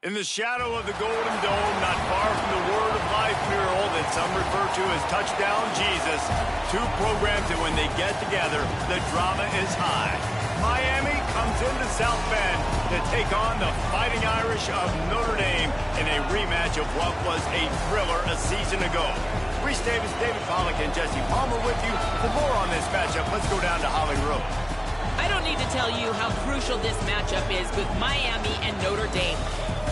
In the shadow of the Golden Dome, not far from the Word of Life mural that some refer to as Touchdown Jesus, two programs that when they get together, the drama is high. Miami comes into South Bend to take on the Fighting Irish of Notre Dame in a rematch of what was a thriller a season ago. Reese Davis, David Pollack, and Jesse Palmer with you. For more on this matchup, let's go down to Holly Road. I don't need to tell you how crucial this matchup is with Miami and Notre Dame.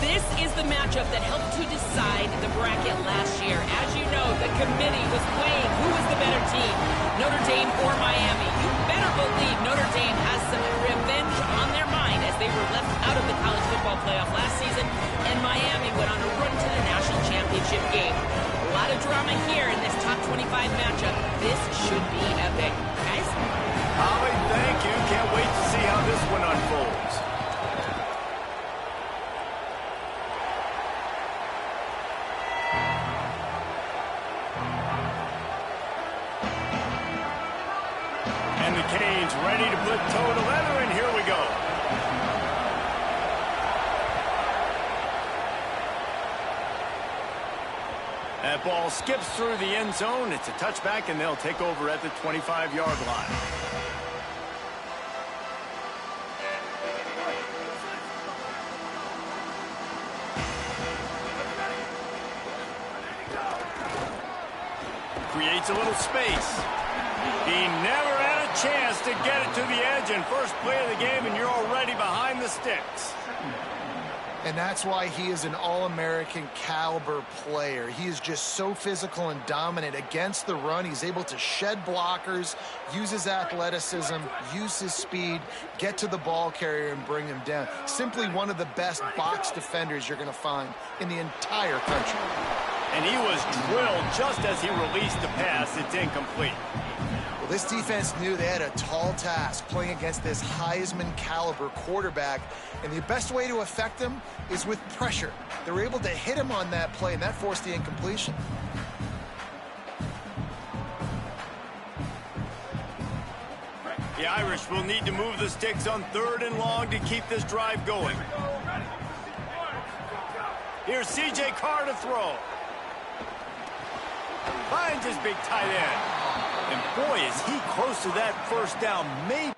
This is the matchup that helped to decide the bracket last year. As you know, the committee was weighing who was the better team, Notre Dame or Miami. You better believe Notre Dame has some revenge on their mind as they were left out of the college football playoff last season, and Miami went on a run to the national championship game. A lot of drama here in this top 25 matchup. This should be epic. Guys? Holly, thank you. Can't wait to see how this one unfolds. And the Canes ready to put toe to leather, and here we go. That ball skips through the end zone. It's a touchback, and they'll take over at the 25-yard line. Creates a little space. He never had a chance to get it to the edge, and first play of the game, and you're already behind the sticks. And that's why he is an All-American caliber player. He is just so physical and dominant against the run. He's able to shed blockers, use his athleticism, use his speed, get to the ball carrier and bring him down. Simply one of the best box defenders you're going to find in the entire country. And he was drilled just as he released the pass. It's incomplete. Well, this defense knew they had a tall task playing against this Heisman caliber quarterback, and the best way to affect him is with pressure. They were able to hit him on that play, and that forced the incompletion. The Irish will need to move the sticks on 3rd and long to keep this drive going. Here's C.J. Carr to throw. Finds his big tight end. And boy, is he close to that first down. Maybe.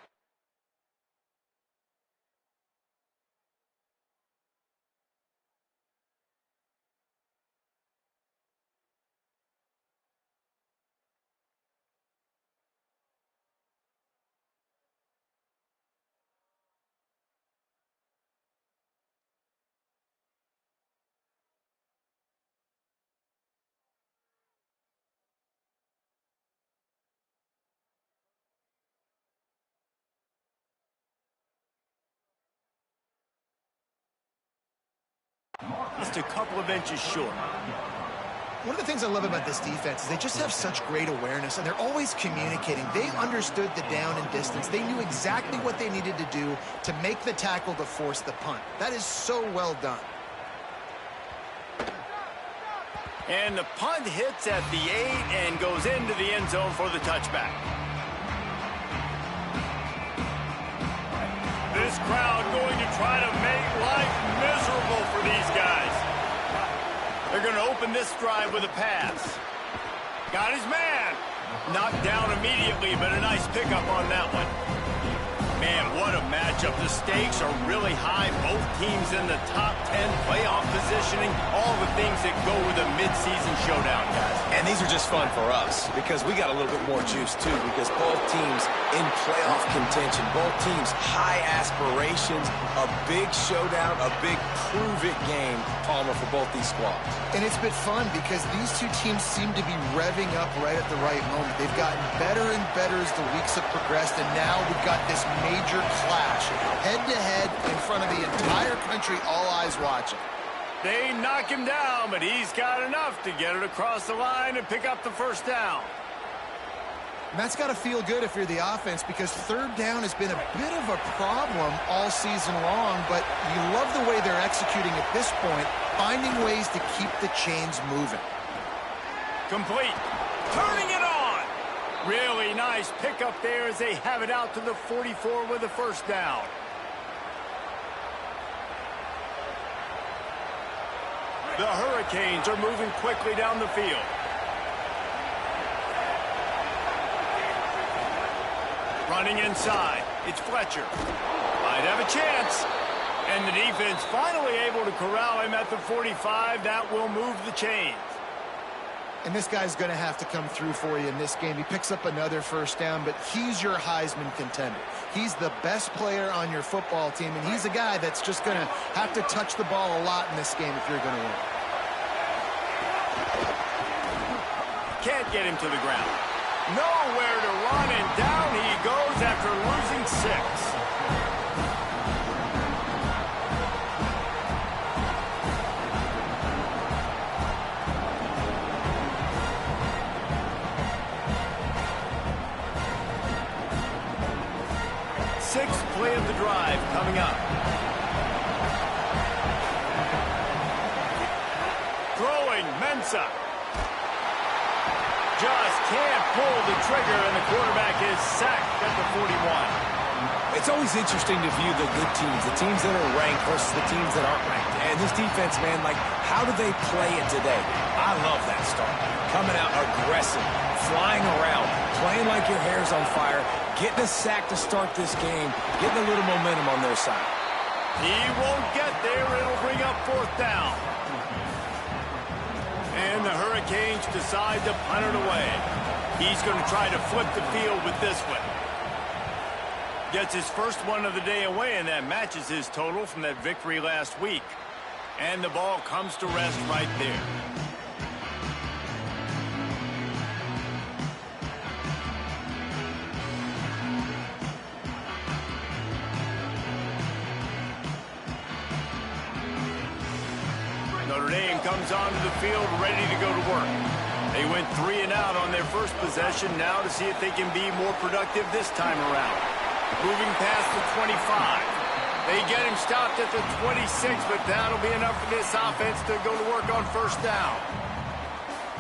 Just a couple of inches short. One of the things I love about this defense is they just have such great awareness, and they're always communicating. They understood the down and distance. They knew exactly what they needed to do to make the tackle to force the punt. That is so well done. And the punt hits at the 8 and goes into the end zone for the touchback. This crowd going to try to make life miserable for these guys. They're going to open this drive with a pass. Got his man. Knocked down immediately, but a nice pickup on that one. Man, what a matchup. The stakes are really high. Both teams in the top 10 playoff positioning. All the things that go with a midseason showdown, guys. And these are just fun for us because we got a little bit more juice, too, because both teams in playoff contention, both teams high aspirations, a big showdown, a big prove-it game, Palmer, for both these squads. And it's been fun because these two teams seem to be revving up right at the right moment. They've gotten better and better as the weeks have progressed, and now we've got this major clash, head-to-head in front of the entire country, all eyes watching. They knock him down, but he's got enough to get it across the line and pick up the first down. And that's got to feel good if you're the offense, because 3rd down has been a bit of a problem all season long, but you love the way they're executing at this point, finding ways to keep the chains moving. Complete. Turning it on. Really nice pickup there as they have it out to the 44 with a first down. The Hurricanes are moving quickly down the field. Running inside, it's Fletcher. Might have a chance. And the defense finally able to corral him at the 45. That will move the chains. And this guy's going to have to come through for you in this game. He picks up another first down, but he's your Heisman contender. He's the best player on your football team, and he's a guy that's just going to have to touch the ball a lot in this game if you're going to win. Can't get him to the ground. Nowhere to run, and down he goes after losing 6. Sixth play of the drive coming up. Throwing, Mensah. Just can't pull the trigger, and the quarterback is sacked at the 41. It's always interesting to view the good teams, the teams that are ranked versus the teams that aren't ranked. And this defense, man, like, how do they play it today? I love that start. Coming out aggressive, flying around, playing like your hair's on fire, getting a sack to start this game, getting a little momentum on their side. He won't get there. It'll bring up 4th down. And the Hurricanes decide to punt it away. He's going to try to flip the field with this one. Gets his first one of the day away, and that matches his total from that victory last week. And the ball comes to rest right there. Notre Dame comes onto the field ready to go to work. They went 3 and out on their first possession, now to see if they can be more productive this time around. Moving past the 25. They get him stopped at the 26, but that'll be enough for this offense to go to work on first down.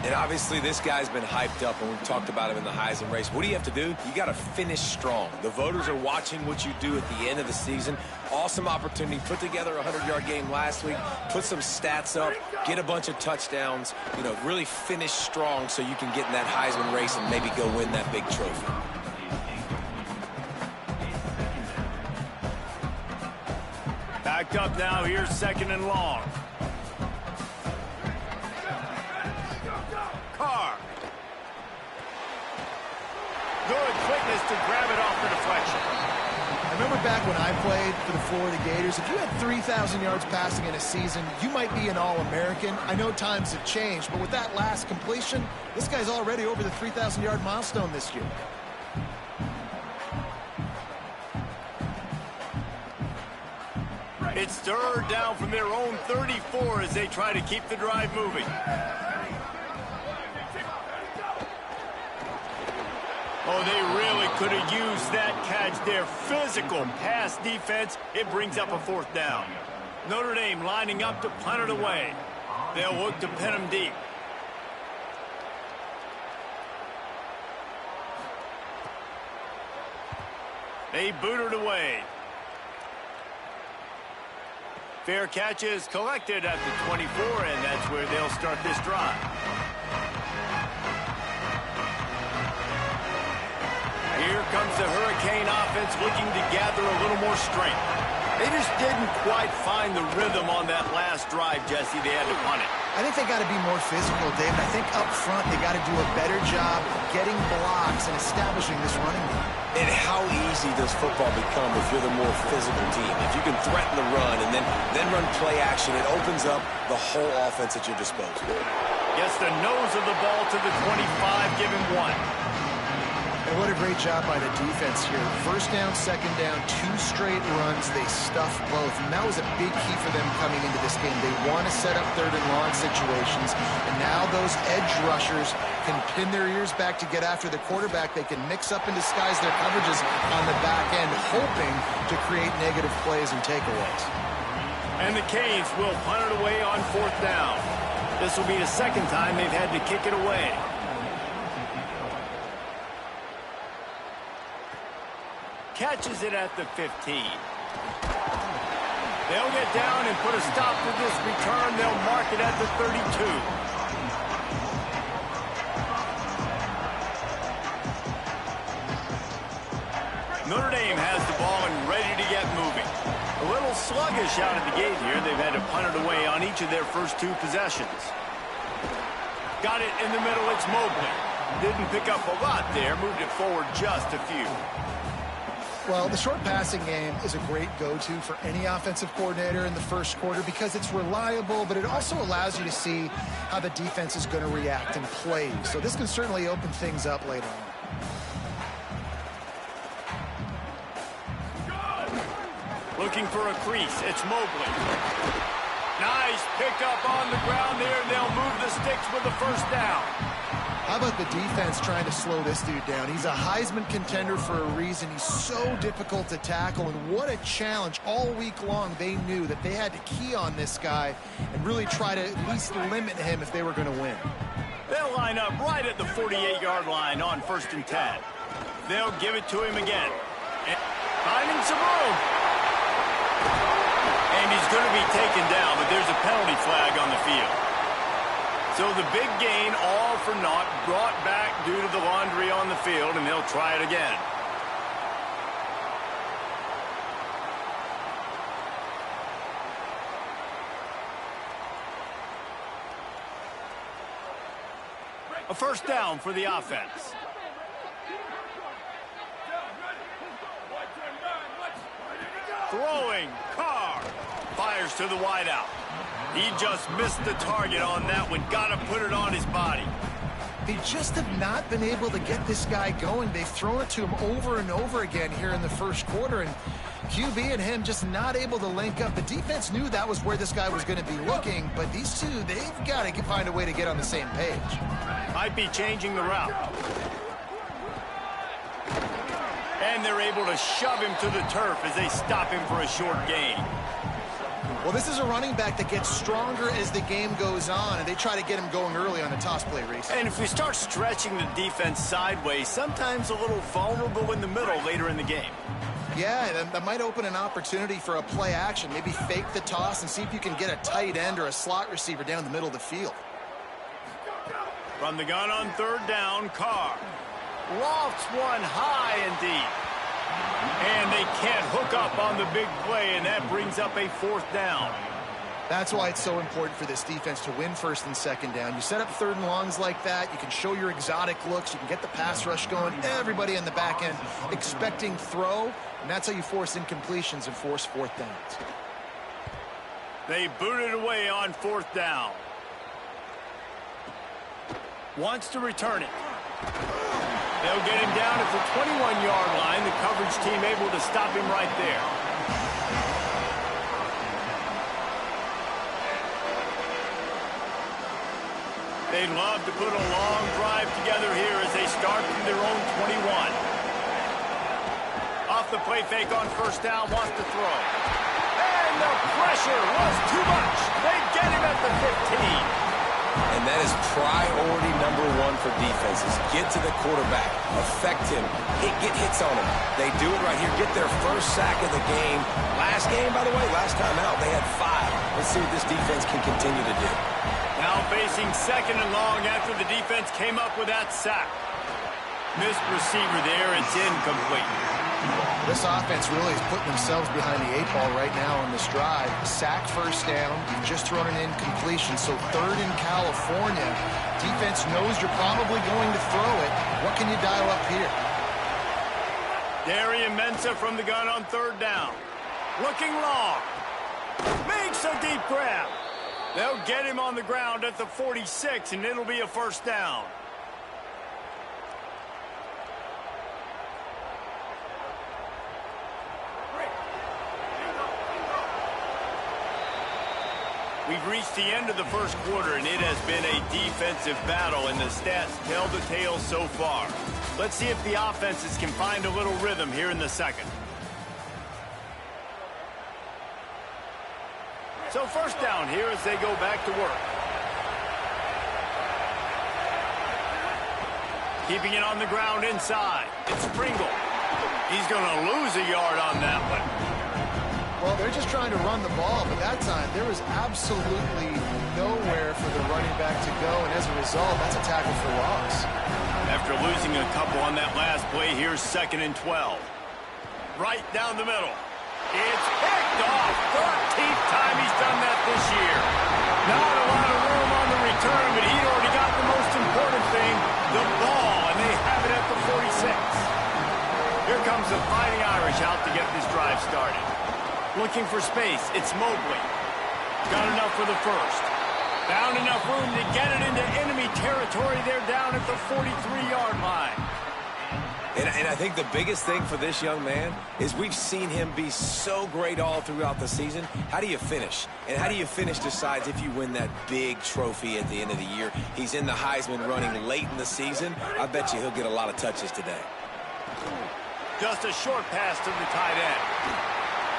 And obviously this guy's been hyped up, and we've talked about him in the Heisman race. What do you have to do? You got to finish strong. The voters are watching what you do at the end of the season. Awesome opportunity. Put together a 100-yard game last week. Put some stats up. Get a bunch of touchdowns. You know, really finish strong so you can get in that Heisman race and maybe go win that big trophy. Backed up now. Here's 2nd and long. Carr. Good quickness to grab it off the deflection. I remember back when I played for the Florida Gators, if you had 3,000 yards passing in a season, you might be an All-American. I know times have changed, but with that last completion, this guy's already over the 3,000-yard milestone this year. It's 3rd down from their own 34 as they try to keep the drive moving. Oh, they really could have used that catch there. Physical pass defense. It brings up a 4th down. Notre Dame lining up to punt it away. They'll look to pin him deep. They boot it away. Fair catch is collected at the 24, and that's where they'll start this drive. Here comes the Hurricane offense looking to gather a little more strength. They just didn't quite find the rhythm on that last drive, Jesse. They had to punt it. I think they got to be more physical, David. I think up front they got to do a better job getting blocks and establishing this running game. And how easy does football become if you're the more physical team? If you can threaten the run and then run play action, it opens up the whole offense at your disposal. Gets the nose of the ball to the 25, give him 1. And what a great job by the defense here. 1st down, 2nd down, 2 straight runs. They stuffed both. And that was a big key for them coming into this game. They want to set up 3rd and long situations. And now those edge rushers can pin their ears back to get after the quarterback. They can mix up and disguise their coverages on the back end, hoping to create negative plays and takeaways. And the Canes will punt it away on 4th down. This will be the 2nd time they've had to kick it away. Catches it at the 15. They'll get down and put a stop to this return. They'll mark it at the 32. Notre Dame has the ball and ready to get moving. A little sluggish out of the gate here. They've had to punt it away on each of their first 2 possessions. Got it in the middle. It's Mobley. Didn't pick up a lot there. Moved it forward just a few. Well, the short passing game is a great go-to for any offensive coordinator in the first quarter because it's reliable, but it also allows you to see how the defense is going to react and play. So this can certainly open things up later on. Looking for a crease. It's Mobley. Nice pick up on the ground there. They'll move the sticks with the first down. How about the defense trying to slow this dude down? He's a Heisman contender for a reason. He's so difficult to tackle, and what a challenge. All week long, they knew that they had to key on this guy and really try to at least limit him if they were going to win. They'll line up right at the 48-yard line on 1st and 10. They'll give it to him again. And finding some room. And he's going to be taken down, but there's a penalty flag on the field. So the big gain, all for naught, brought back due to the laundry on the field, and they'll try it again. A first down for the offense. Throwing, Carr fires to the wideout. He just missed the target on that one. Got to put it on his body. They just have not been able to get this guy going. They've thrown it to him over and over again here in the first quarter, and QB and him just not able to link up. The defense knew that was where this guy was going to be looking, but these two, they've got to find a way to get on the same page. Might be changing the route. And they're able to shove him to the turf as they stop him for a short gain. Well, this is a running back that gets stronger as the game goes on, and they try to get him going early on the toss play, Reese. And if we start stretching the defense sideways, sometimes a little vulnerable in the middle later in the game. Yeah, that might open an opportunity for a play action. Maybe fake the toss and see if you can get a tight end or a slot receiver down the middle of the field. From the gun on 3rd down, Carr lofts one high and deep. And they can't hook up on the big play, and that brings up a 4th down. That's why it's so important for this defense to win 1st and 2nd down. You set up 3rd and longs like that, you can show your exotic looks, you can get the pass rush going, everybody in the back end expecting throw, and that's how you force incompletions and force 4th downs. They boot it away on 4th down. Wants to return it. They'll get him down at the 21-yard line. The coverage team able to stop him right there. They'd love to put a long drive together here as they start from their own 21. Off the play fake on 1st down, wants to throw. And the pressure was too much. They get him at the 15. And that is priority number 1 for defenses. Get to the quarterback. Affect him. Get hits on him. They do it right here. Get their first sack of the game. Last game, by the way, last time out, they had 5. Let's see what this defense can continue to do. Now facing 2nd and long after the defense came up with that sack. Missed receiver there. It's incomplete. This offense really is putting themselves behind the 8 ball right now on this drive. Sack 1st down. You've just thrown an incompletion. So 3rd in California. Defense knows you're probably going to throw it. What can you dial up here? Darian Mensah from the gun on 3rd down. Looking long. Makes a deep grab. They'll get him on the ground at the 46, and it'll be a 1st down. We've reached the end of the first quarter, and it has been a defensive battle, and the stats tell the tale so far. Let's see if the offenses can find a little rhythm here in the 2nd. So 1st down here as they go back to work. Keeping it on the ground inside. It's Pringle. He's going to lose a yard on that one. Well, they're just trying to run the ball, but that time there was absolutely nowhere for the running back to go, and as a result, that's a tackle for loss. After losing a couple on that last play, here's 2nd and 12. Right down the middle. It's picked off. 13th time he's done that this year. Not a lot of room on the return, but he'd already got the most important thing, the ball, and they have it at the 46. Here comes the Fighting Irish out to get this drive started. Looking for space, it's Mobley. Got enough for the first. Found enough room to get it into enemy territory. They're down at the 43-yard line. And I think the biggest thing for this young man is we've seen him be so great all throughout the season. How do you finish? And how do you finish decides if you win that big trophy at the end of the year. He's in the Heisman running late in the season. I bet you he'll get a lot of touches today. Just a short pass to the tight end.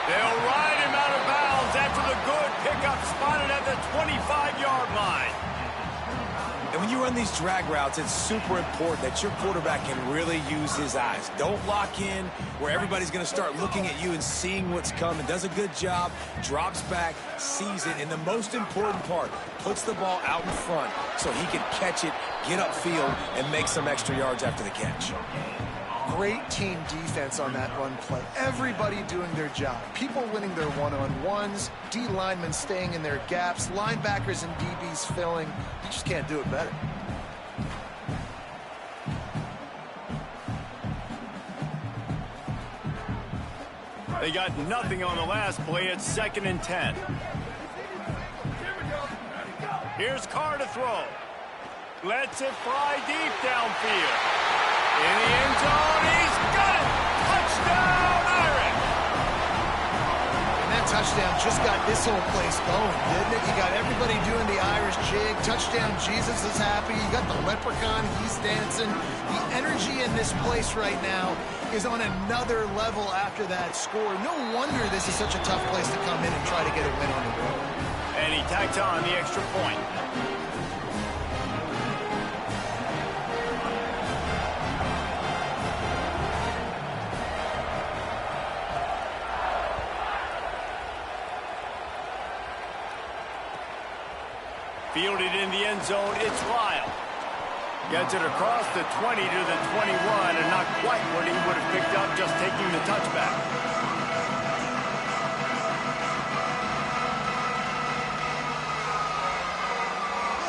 They'll ride him out of bounds after the good pickup spotted at the 25-yard line. And when you run these drag routes, it's super important that your quarterback can really use his eyes. Don't lock in where everybody's going to start looking at you and seeing what's coming. Does a good job, drops back, sees it, and the most important part, puts the ball out in front so he can catch it, get upfield, and make some extra yards after the catch. Great team defense on that run play. Everybody doing their job. People winning their one-on-ones, D linemen staying in their gaps, linebackers and DBs filling. You just can't do it better. They got nothing on the last play. It's 2nd and 10. Here's Carr to throw. Lets it fly deep downfield. In the end zone, he's got it! Touchdown, Irish! And that touchdown just got this whole place going, didn't it? You got everybody doing the Irish jig. Touchdown, Jesus is happy. You got the leprechaun, he's dancing. The energy in this place right now is on another level after that score. No wonder this is such a tough place to come in and try to get a win on the road. And he tacked on the extra point. Fielded in the end zone, it's Lyle. Gets it across the 20 to the 21, and not quite what he would have picked up just taking the touchback.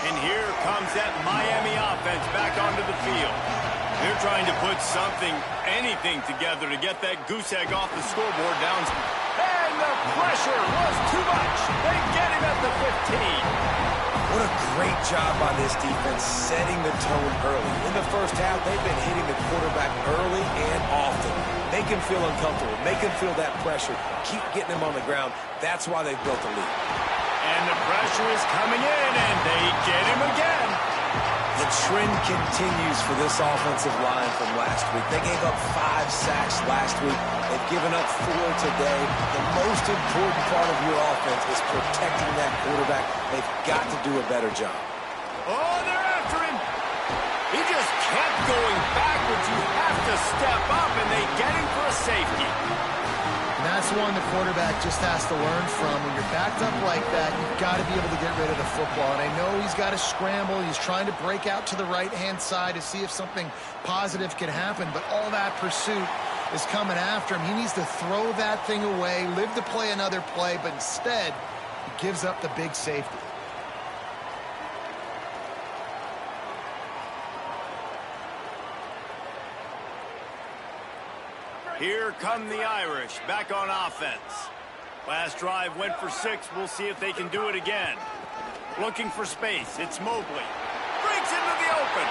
And here comes that Miami offense back onto the field. They're trying to put something, anything together to get that goose egg off the scoreboard down. And the pressure was too much. They get him at the 15. What a great job by this defense setting the tone early. In the first half, they've been hitting the quarterback early and often. Make him feel uncomfortable. Make him feel that pressure. Keep getting him on the ground. That's why they've built a lead. And the pressure is coming in, and they get him again. The trend continues for this offensive line from last week. They gave up 5 sacks last week. They've given up 4 today. The most important part of your offense is protecting that quarterback. They've got to do a better job. Oh, they're after him. He just kept going backwards. You have to step up, and they get him for a safety. And that's one the quarterback just has to learn from. When you're backed up like that, you've got to be able to get rid of the football. And I know he's got to scramble. He's trying to break out to the right-hand side to see if something positive can happen. But all that pursuit is coming after him. He needs to throw that thing away, live to play another play, but instead, he gives up the big safety. Here come the Irish, back on offense. Last drive went for 6. We'll see if they can do it again. Looking for space. It's Mobley. Breaks into the open.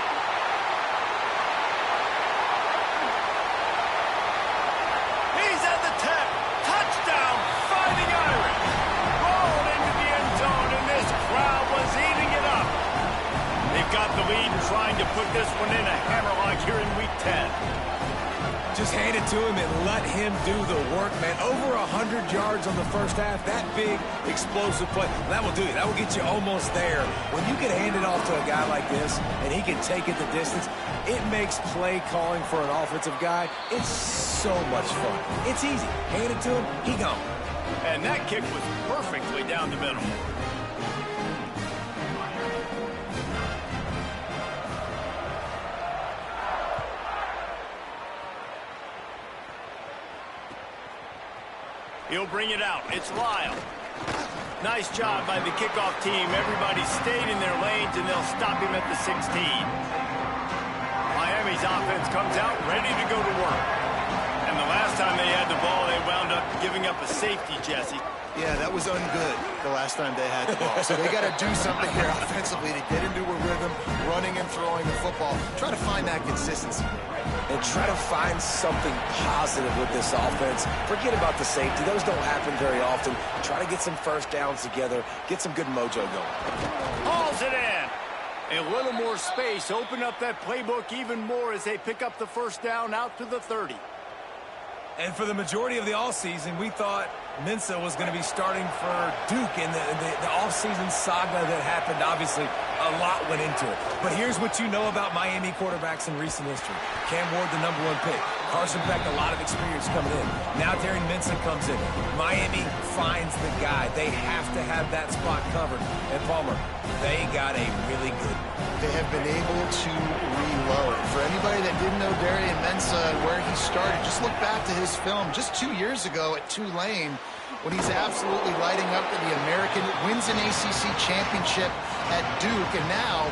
He's at the 10. Touchdown, Fighting Irish. Rolled into the end zone, and this crowd was eating it up. They've got the lead and trying to put this one in a hammerlock here in Week 10. Just hand it to him and let him do the work, man. Over 100 yards on the first half. That big, explosive play. That will do you. That will get you almost there. When you can hand it off to a guy like this and he can take it the distance, it makes play calling for an offensive guy, it's so much fun. It's easy. Hand it to him, he gone. And that kick was perfectly down the middle. He'll bring it out. It's Lyle. Nice job by the kickoff team. Everybody stayed in their lanes, and they'll stop him at the 16. Miami's offense comes out ready to go to work. And the last time they had the ball, they wound up giving up a safety, Jesse. Yeah, that was ungood the last time they had the ball. So they got to do something here offensively to get into a rhythm, running and throwing the football. Try to find that consistency. And try to find something positive with this offense. Forget about the safety. Those don't happen very often. Try to get some first downs together. Get some good mojo going. Hauls it in. A little more space. Open up that playbook even more as they pick up the first down out to the 30. And for the majority of the offseason, we thought Mensah was going to be starting for Duke in the offseason saga that happened. Obviously, a lot went into it. But here's what you know about Miami quarterbacks in recent history. Cam Ward, the #1 pick. Carson Beck, a lot of experience coming in. Now Darren Mensah comes in. Miami finds the guy. They have to have that spot covered. And Palmer, they got a really good one. They have been able to reload. For anybody that didn't know Darren Mensah and where he started, just look back to his film just 2 years ago at Tulane when he's absolutely lighting up for the American, wins an ACC championship at Duke, and now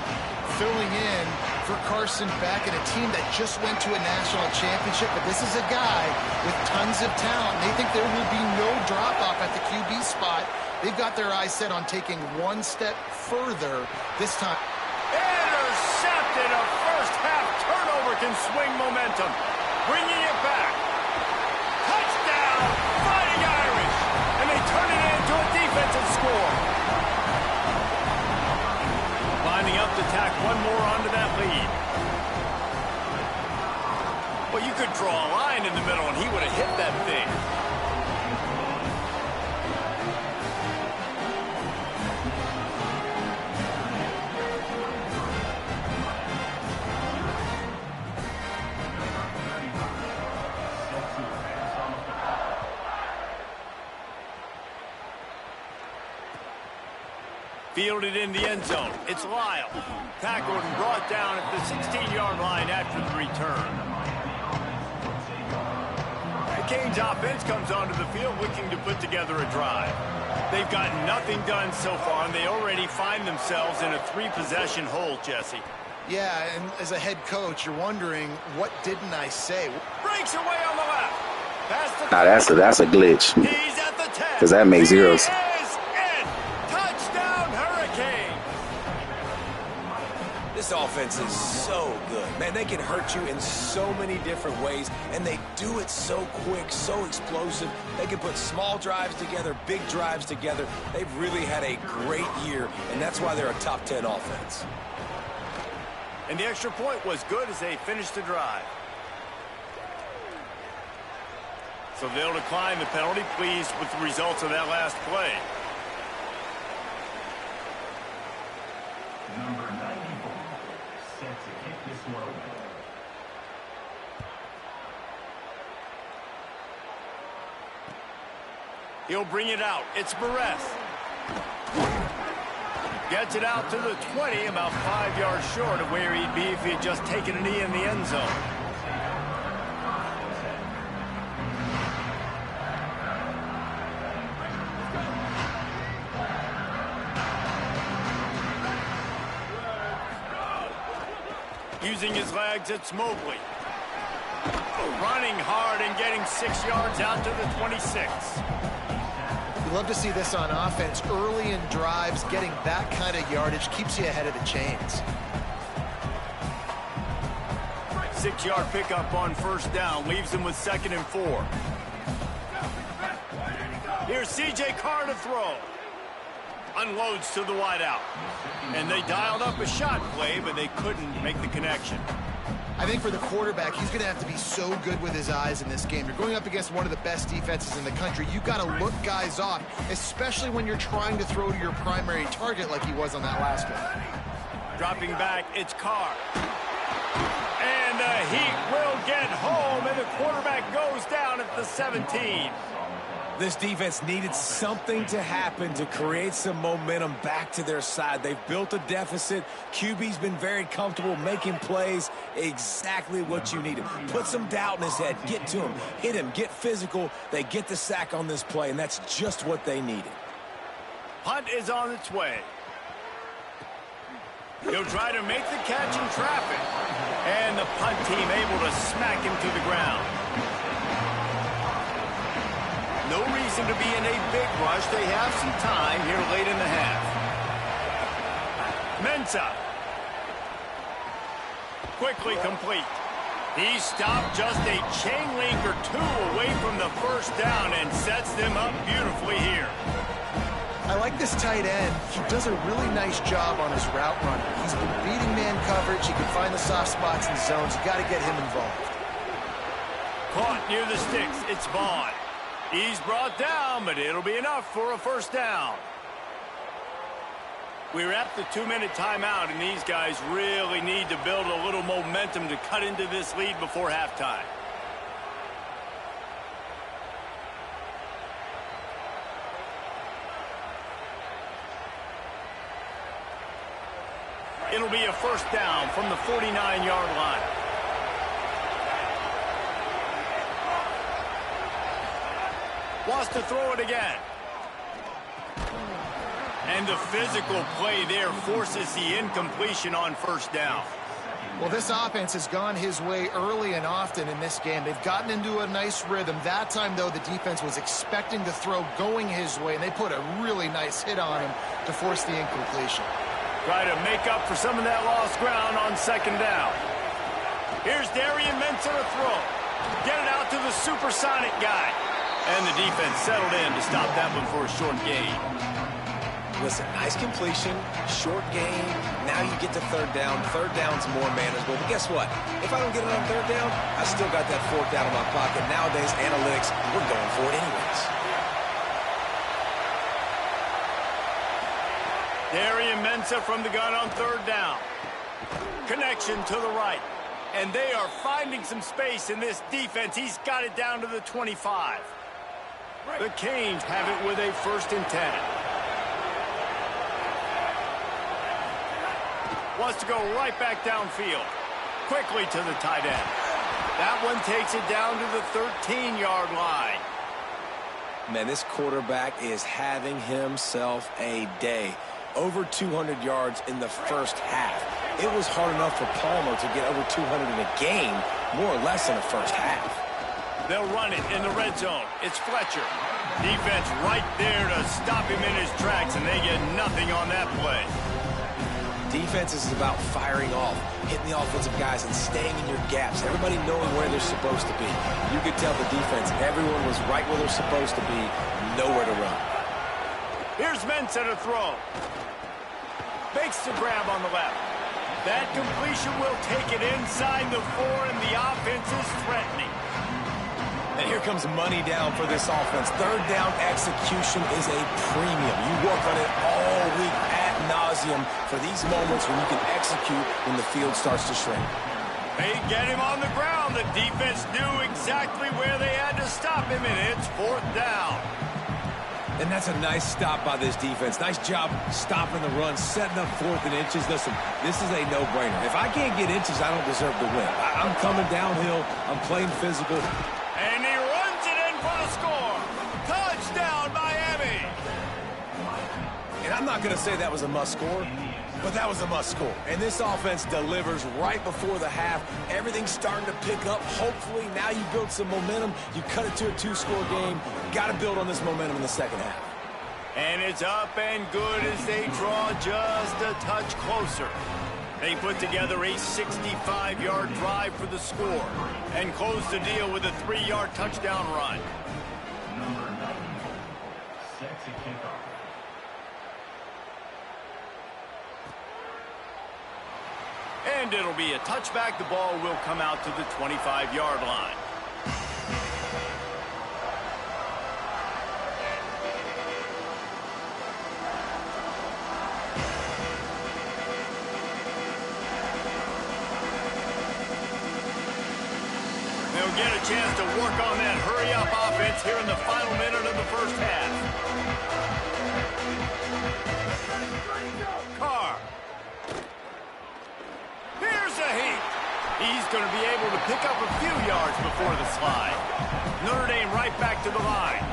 filling in for Carson Beck and a team that just went to a national championship. But this is a guy with tons of talent. They think there will be no drop-off at the QB spot. They've got their eyes set on taking one step further this time. Intercepted. A first-half turnover can swing momentum. Bringing it back. Touchdown, Fighting Irish. And they turn it into a defensive score. Lining up to tack one more onto that lead. Well, you could draw a line in the middle, and he would have hit that thing. Fielded in the end zone. It's Lyle. Tackled and brought down at the 16-yard line after the return. The Canes offense comes onto the field looking to put together a drive. They've got nothing done so far, and they already find themselves in a 3-possession hole, Jesse. Yeah, and as a head coach, you're wondering, what didn't I say? Breaks away on the left. Past the That's a glitch. He's at the 10. Because that makes zeros. This offense is so good. Man, they can hurt you in so many different ways, and they do it so quick, so explosive. They can put small drives together, big drives together. They've really had a great year, and that's why they're a top 10 offense. And the extra point was good as they finished the drive. So they'll decline the penalty, pleased with the results of that last play. Number 94, set to kick this one away. He'll bring it out. It's Barres. Gets it out to the 20, about 5 yards short of where he'd be if he had just taken a knee in the end zone. Using his legs, it's Mobley. Running hard and getting 6 yards out to the 26. You love to see this on offense. Early in drives, getting that kind of yardage keeps you ahead of the chains. 6-yard pickup on first down. Leaves him with 2nd and 4. Here's C.J. Carr to throw. Unloads to the wideout. And they dialed up a shot play, but they couldn't make the connection. I think for the quarterback, he's going to have to be so good with his eyes in this game. You're going up against one of the best defenses in the country. You've got to look guys off, especially when you're trying to throw to your primary target like he was on that last one. Dropping back, it's Carr. And the Heat will get home, and the quarterback goes down at the 17. This defense needed something to happen to create some momentum back to their side. They've built a deficit. QB's been very comfortable making plays, exactly what you needed. Put some doubt in his head. Get to him. Hit him. Get physical. They get the sack on this play, and that's just what they needed. Punt is on its way. He'll try to make the catch in traffic. And the punt team able to smack him to the ground. No reason to be in a big rush. They have some time here late in the half. Mensah. Quickly complete. He stopped just a chain link or two away from the first down and sets them up beautifully here. I like this tight end. He does a really nice job on his route running. He's been beating man coverage. He can find the soft spots and zones. You got to get him involved. Caught near the sticks. It's Vaughn. He's brought down, but it'll be enough for a first down. We're at the 2-minute timeout, and these guys really need to build a little momentum to cut into this lead before halftime. It'll be a first down from the 49-yard line. Wants to throw it again. And the physical play there forces the incompletion on first down. Well, this offense has gone his way early and often in this game. They've gotten into a nice rhythm. That time, though, the defense was expecting the throw going his way, and they put a really nice hit on him to force the incompletion. Try to make up for some of that lost ground on second down. Here's Darian Mensah to throw. Get it out to the supersonic guy. And the defense settled in to stop that one for a short gain. Listen, nice completion, short gain. Now you get to third down. Third down's more manageable. But guess what? If I don't get it on third down, I still got that fourth down in my pocket. Nowadays, analytics, we're going for it anyways. Darian Mensah from the gun on third down. Connection to the right. And they are finding some space in this defense. He's got it down to the 25. The Canes have it with a 1st and 10. Wants to go right back downfield. Quickly to the tight end. That one takes it down to the 13-yard line. Man, this quarterback is having himself a day. Over 200 yards in the first half. It was hard enough for Palmer to get over 200 in a game, more or less in the first half. They'll run it in the red zone. It's Fletcher. Defense right there to stop him in his tracks, and they get nothing on that play. Defense is about firing off, hitting the offensive guys and staying in your gaps, everybody knowing where they're supposed to be. You could tell the defense, everyone was right where they're supposed to be, nowhere to run. Here's Mensah to throw. Makes the grab on the left. That completion will take it inside the 4, and the offense is threatening. And here comes money down for this offense. Third down execution is a premium. You work on it all week ad nauseum for these moments when you can execute when the field starts to shrink. They get him on the ground. The defense knew exactly where they had to stop him, and it's 4th down. And that's a nice stop by this defense. Nice job stopping the run, setting up 4th and inches. Listen, this is a no-brainer. If I can't get inches, I don't deserve to win. I'm coming downhill. I'm playing physical. And he runs it in for the score. Touchdown, Miami. And I'm not going to say that was a must-score, but that was a must-score. And this offense delivers right before the half. Everything's starting to pick up. Hopefully, now you build some momentum. You cut it to a 2-score game. Got to build on this momentum in the second half. And it's up and good as they draw just a touch closer. They put together a 65-yard drive for the score and close the deal with a 3-yard touchdown run. Number 9, set to kick off. And it'll be a touchback. The ball will come out to the 25-yard line. They'll get a chance to work on that hurry-up offense here in the final minute of the first half. Carr. Here's a heat. He's going to be able to pick up a few yards before the slide. Notre Dame right back to the line.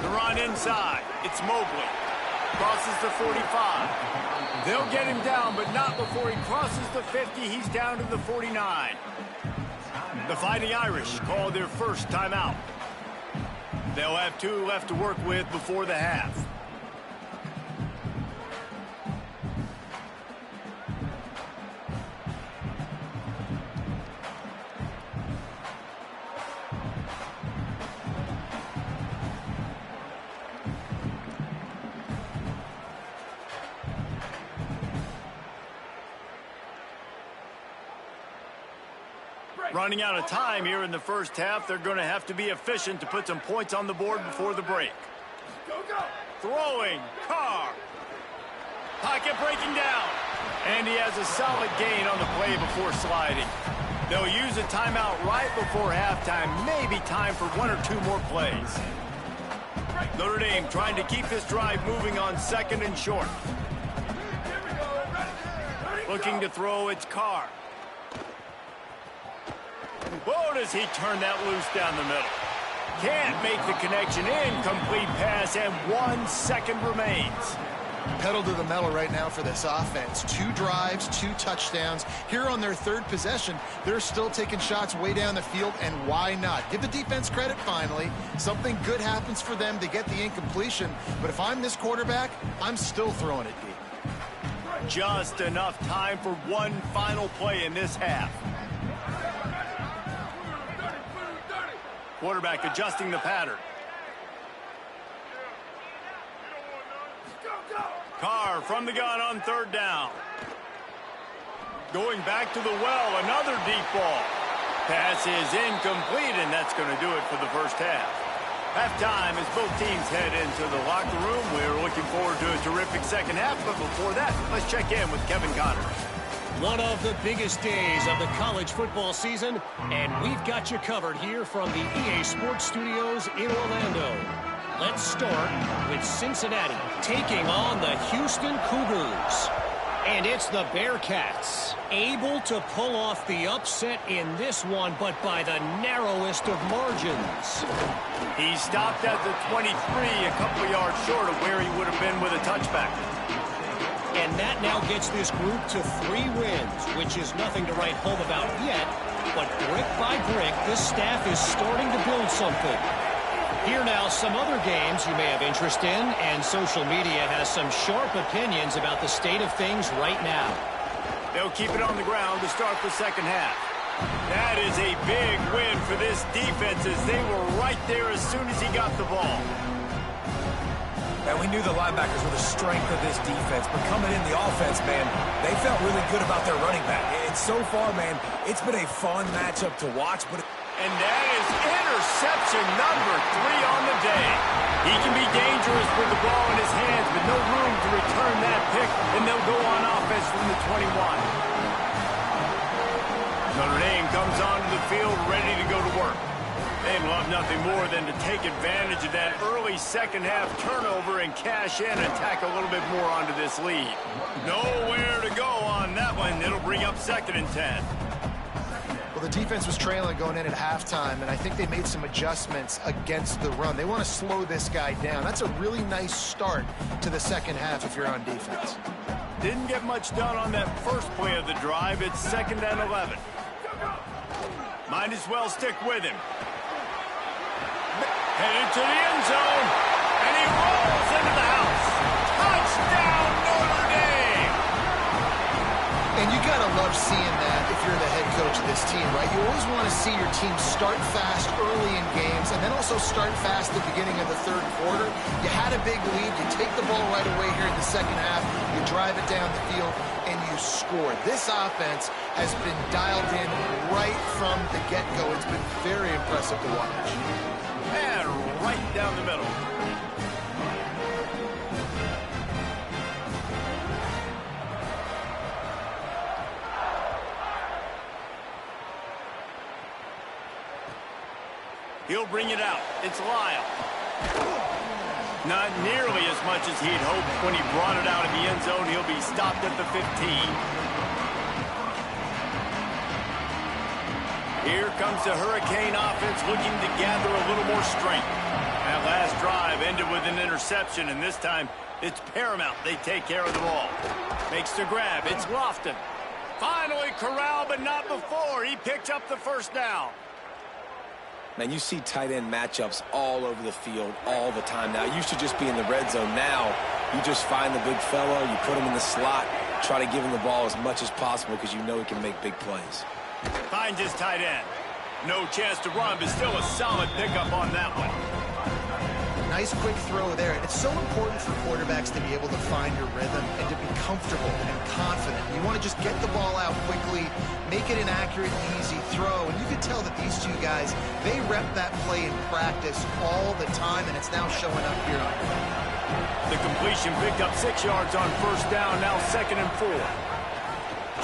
The run inside. It's Mobley. Crosses the 45. They'll get him down, but not before he crosses the 50. He's down to the 49. The Fighting Irish call their first timeout. They'll have 2 left to work with before the half. Running out of time here in the first half. They're going to have to be efficient to put some points on the board before the break. Throwing. Carr. Pocket breaking down. And he has a solid gain on the play before sliding. They'll use a timeout right before halftime. Maybe time for 1 or 2 more plays. Notre Dame trying to keep this drive moving on 2nd and short. Looking to throw, it's Carr. Oh, does he turn that loose down the middle? Can't make the connection. Incomplete pass, and 1 second remains. Pedal to the metal right now for this offense. 2 drives, 2 touchdowns. Here on their 3rd possession, they're still taking shots way down the field, and why not? Give the defense credit finally. Something good happens for them to get the incompletion, but if I'm this quarterback, I'm still throwing it deep. Just enough time for 1 final play in this half. Quarterback adjusting the pattern. Carr from the gun on 3rd down. Going back to the well, another deep ball. Pass is incomplete, and that's going to do it for the first half. Halftime as both teams head into the locker room. We're looking forward to a terrific second half, but before that, let's check in with Kevin Connors. One of the biggest days of the college football season, and we've got you covered here from the EA Sports Studios in Orlando. Let's start with Cincinnati taking on the Houston Cougars. And it's the Bearcats able to pull off the upset in this one, but by the narrowest of margins. He stopped at the 23, a couple yards short of where he would have been with a touchback. And that now gets this group to 3 wins, which is nothing to write home about yet. But brick by brick, this staff is starting to build something. Here now, some other games you may have interest in, and social media has some sharp opinions about the state of things right now. They'll keep it on the ground to start the second half. That is a big win for this defense as they were right there as soon as he got the ball. And we knew the linebackers were the strength of this defense, but coming in the offense, man, they felt really good about their running back. And so far, man, it's been a fun matchup to watch. And that is interception number 3 on the day. He can be dangerous with the ball in his hands, but no room to return that pick, and they'll go on offense from the 21. Notre Dame comes onto the field ready to go to work. They'd love nothing more than to take advantage of that early second half turnover and cash in and tack a little bit more onto this lead. Nowhere to go on that one. It'll bring up 2nd and 10. Well, the defense was trailing going in at halftime, and I think they made some adjustments against the run. They want to slow this guy down. That's a really nice start to the second half if you're on defense. Didn't get much done on that first play of the drive. It's 2nd and 11. Might as well stick with him. Headed to the end zone, and he rolls into the house. Touchdown, Notre Dame! And you gotta love seeing that if you're the head coach of this team, right? You always want to see your team start fast early in games and then also start fast at the beginning of the 3rd quarter. You had a big lead, you take the ball right away here in the second half, you drive it down the field, and you score. This offense has been dialed in right from the get-go. It's been very impressive to watch. And right down the middle. He'll bring it out. It's Lyle. Not nearly as much as he'd hoped when he brought it out of the end zone. He'll be stopped at the 15. Here comes the Hurricane offense looking to gather a little more strength. That last drive ended with an interception, and this time it's paramount they take care of the ball. Makes the grab. It's Lofton. Finally corralled, but not before. He picks up the first down. Man, you see tight end matchups all over the field all the time now. It used to just be in the red zone. Now you just find the big fella, you put him in the slot, try to give him the ball as much as possible because you know he can make big plays. Finds his tight end. No chance to run, but still a solid pickup on that one. Nice quick throw there. It's so important for quarterbacks to be able to find your rhythm and to be comfortable and confident. You want to just get the ball out quickly, make it an accurate, easy throw. And you can tell that these two guys, they rep that play in practice all the time, and it's now showing up here on film. The completion picked up 6 yards on first down, now 2nd and 4.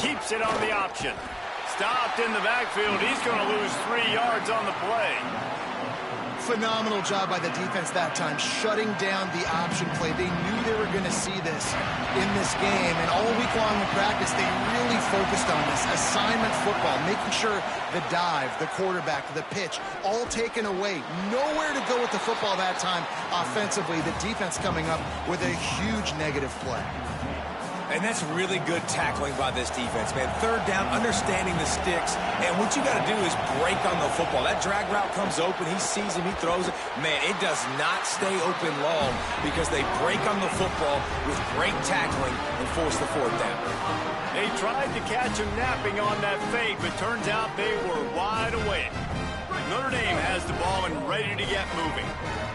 Keeps it on the option. Stopped in the backfield. He's going to lose 3 yards on the play. Phenomenal job by the defense that time, shutting down the option play. They knew they were going to see this in this game, and all week long in practice, they really focused on this assignment football, making sure the dive, the quarterback, the pitch, all taken away. Nowhere to go with the football that time offensively. The defense coming up with a huge negative play. And that's really good tackling by this defense, man. Third down, understanding the sticks. And what you got to do is break on the football. That drag route comes open. He sees him. He throws it. Man, it does not stay open long because they break on the football with great tackling and force the fourth down. They tried to catch him napping on that fake, but turns out they were wide awake. Notre Dame has the ball and ready to get moving.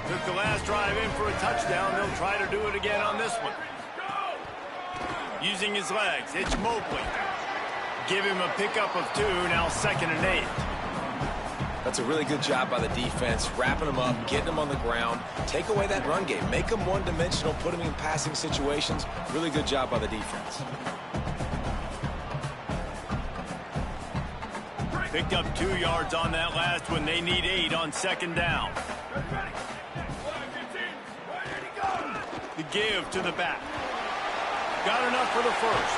Took the last drive in for a touchdown. They'll try to do it again on this one. Using his legs, it's Mobley. Give him a pickup of 2, now 2nd and 8. That's a really good job by the defense, wrapping him up, getting him on the ground, take away that run game, make him one-dimensional, put him in passing situations. Really good job by the defense. Picked up 2 yards on that last one. They need 8 on 2nd down. The give to the back. Got enough for the first.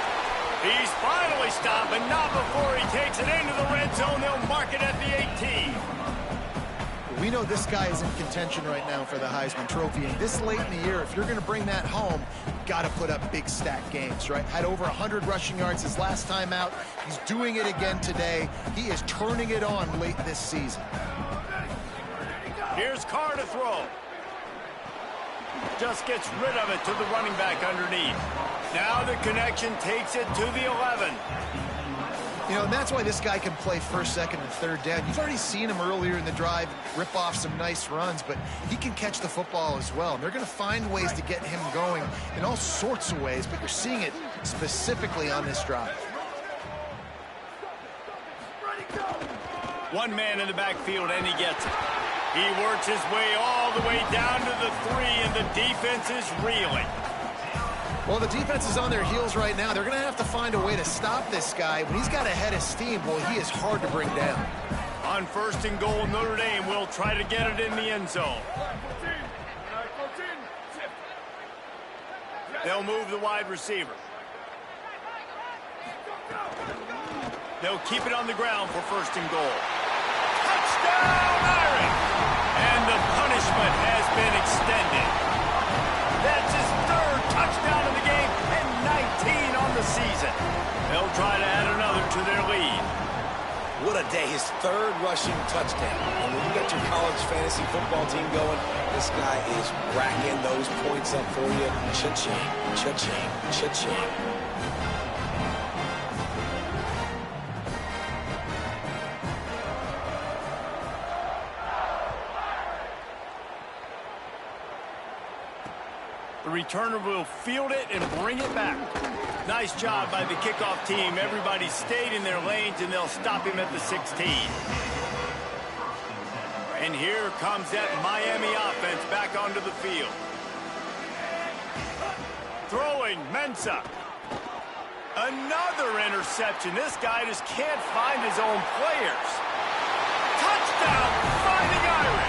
He's finally stopped, but not before he takes it into the red zone. They'll mark it at the 18. We know this guy is in contention right now for the Heisman Trophy, and this late in the year, if you're going to bring that home, you've got to put up big stat games, right? Had over 100 rushing yards his last time out. He's doing it again today. He is turning it on late this season. Here's Carr to throw. Just gets rid of it to the running back underneath. Now the connection takes it to the 11. You know, and that's why this guy can play first, second, and third down. You've already seen him earlier in the drive rip off some nice runs, but he can catch the football as well. And they're going to find ways to get him going in all sorts of ways, but you're seeing it specifically on this drive. One man in the backfield, and he gets it. He works his way all the way down to the 3, and the defense is reeling. Well, the defense is on their heels right now. They're going to have to find a way to stop this guy. When he's got a head of steam, well, he is hard to bring down. On 1st and goal, Notre Dame will try to get it in the end zone. They'll move the wide receiver. They'll keep it on the ground for 1st and goal. Touchdown, Irish! And the punishment has been extended. That's his 3rd touchdown of the game and 19 on the season. They'll try to add another to their lead. What a day, his 3rd rushing touchdown. And when you got your college fantasy football team going, this guy is racking those points up for you. Cha-ching, cha-ching, cha-ching. The returner will field it and bring it back. Nice job by the kickoff team. Everybody stayed in their lanes, and they'll stop him at the 16. And here comes that Miami offense back onto the field. Throwing, Mensah. Another interception. This guy just can't find his own players. Touchdown, Fighting Irish.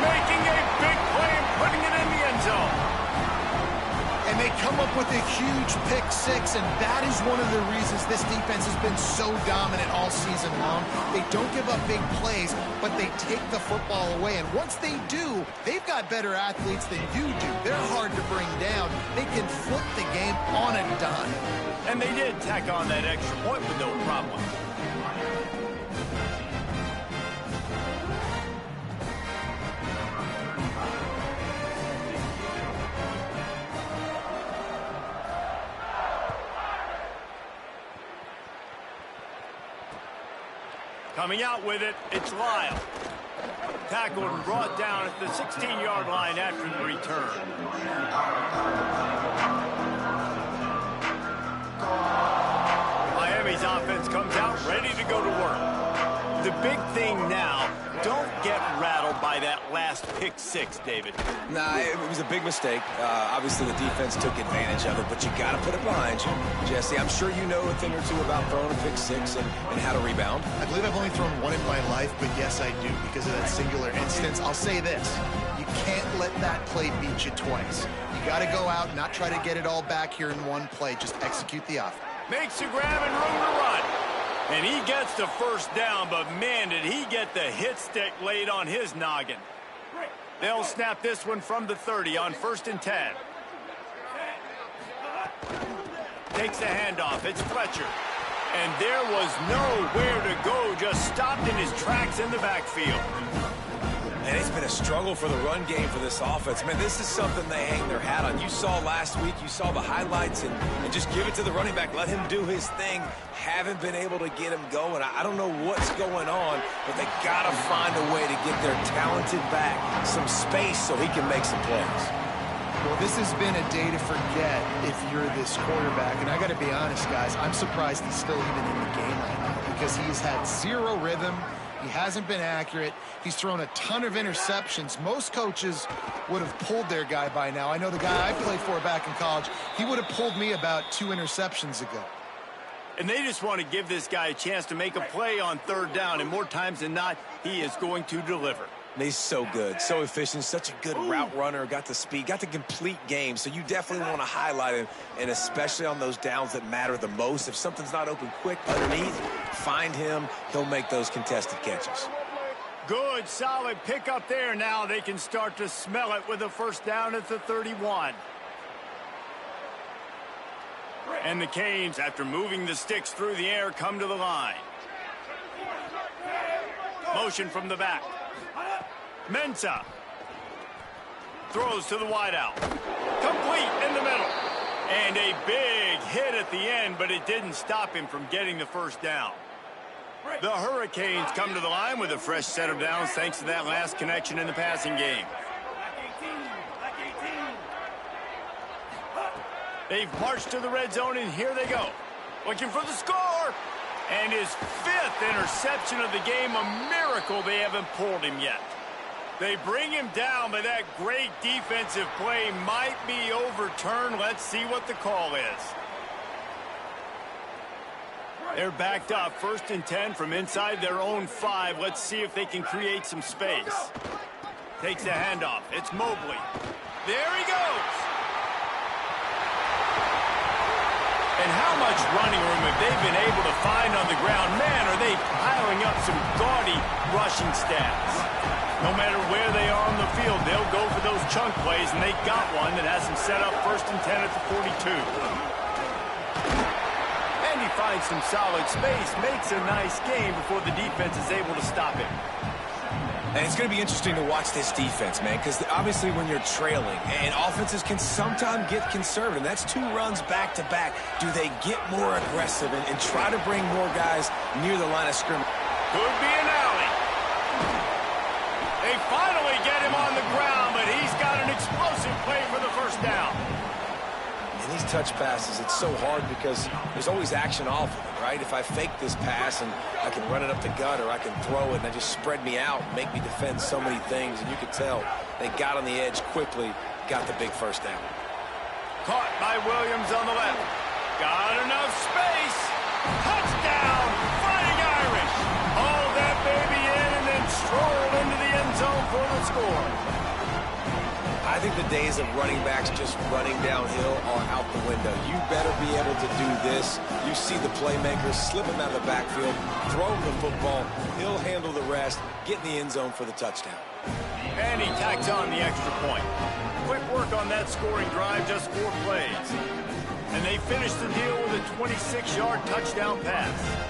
making a big play and putting it in the end zone. And they come up with a huge pick six, and that is one of the reasons this defense has been so dominant all season long. They don't give up big plays, but they take the football away. And once they do, they've got better athletes than you do. They're hard to bring down. They can flip the game on a dime. And they did tack on that extra point with no problem. Coming out with it, it's Lyle. Tackled and brought down at the 16-yard line after the return. Miami's offense comes out ready to go to work. The big thing now, don't get rattled by that last pick six, David. Nah, it was a big mistake. Obviously, the defense took advantage of it, but you got to put it behind you. Jesse, I'm sure you know a thing or two about throwing a pick six and how to rebound. I believe I've only thrown one in my life, but yes, I do, because of that singular instance. I'll say this. You can't let that play beat you twice. You got to go out and not try to get it all back here in one play. Just execute the offense. Makes a grab and room to run. And he gets the first down, but man, did he get the hit stick laid on his noggin. They'll snap this one from the 30 on 1st and 10. Takes the handoff. It's Fletcher. And there was nowhere to go, just stopped in his tracks in the backfield. And it's been a struggle for the run game for this offense. Man, this is something they hang their hat on. You saw last week, you saw the highlights, and just give it to the running back. Let him do his thing. Haven't been able to get him going. I don't know what's going on, but they got to find a way to get their talented back some space so he can make some plays. Well, this has been a day to forget if you're this quarterback. And I got to be honest, guys, I'm surprised he's still even in the game right now because he's had zero rhythm. He hasn't been accurate. He's thrown a ton of interceptions. Most coaches would have pulled their guy by now. I know the guy I played for back in college, he would have pulled me about 2 interceptions ago. And they just want to give this guy a chance to make a play on 3rd down, and more times than not, he is going to deliver. He's so good, so efficient, such a good route runner, got the speed, got the complete game, so you definitely want to highlight him, and especially on those downs that matter the most. If something's not open quick underneath, find him, he'll make those contested catches. Good, solid pick up there. Now they can start to smell it with a 1st down at the 31. And the Canes, after moving the sticks through the air, come to the line. Motion from the back. Mensah throws to the wideout. Complete in the middle. And a big hit at the end, but it didn't stop him from getting the 1st down. The Hurricanes come to the line with a fresh set of downs thanks to that last connection in the passing game. They've marched to the red zone, and here they go. Looking for the score. And his 5th interception of the game, a miracle they haven't pulled him yet. They bring him down, but that great defensive play might be overturned. Let's see what the call is. They're backed up, 1st and 10 from inside their own 5. Let's see if they can create some space. Takes the handoff. It's Mobley. There he goes. And how much running room have they been able to find on the ground? Man, are they piling up some gaudy rushing stats. No matter where they are on the field, they'll go for those chunk plays, and they got one that has them set up 1st and 10 at the 42. And he finds some solid space, makes a nice game before the defense is able to stop him. And it's going to be interesting to watch this defense, man, because obviously when you're trailing, and offenses can sometimes get conservative. That's 2 runs back-to-back. Do they get more aggressive and try to bring more guys near the line of scrimmage? Could be an alley. They finally get him on the ground, but he's got an explosive play for the 1st down. And these touch passes, it's so hard because there's always action off of it, right? If I fake this pass and I can run it up the gut or I can throw it and they just spread me out and make me defend so many things, and you can tell they got on the edge quickly, got the big 1st down. Caught by Williams on the left. Got enough space. Touchdown, Fighting Irish. Hauled that baby in and then strolled into the end zone for the score. I think the days of running backs just running downhill are out the window. You better be able to do this. You see the playmakers slip him out of the backfield, throw him the football, he'll handle the rest, get in the end zone for the touchdown. And he tacks on the extra point. Quick work on that scoring drive, just 4 plays. And they finish the deal with a 26-yard touchdown pass.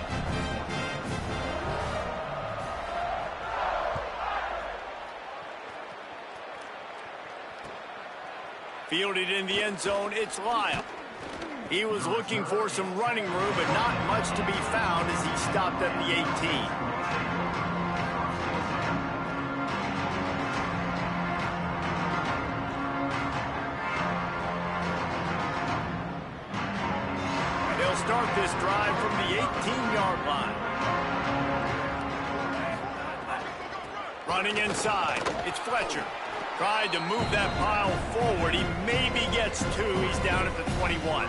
Fielded in the end zone, it's Lyle. He was looking for some running room, but not much to be found as he stopped at the 18. And they'll start this drive from the 18-yard line. Running inside, it's Fletcher. Tried to move that pile forward. He maybe gets 2. He's down at the 21.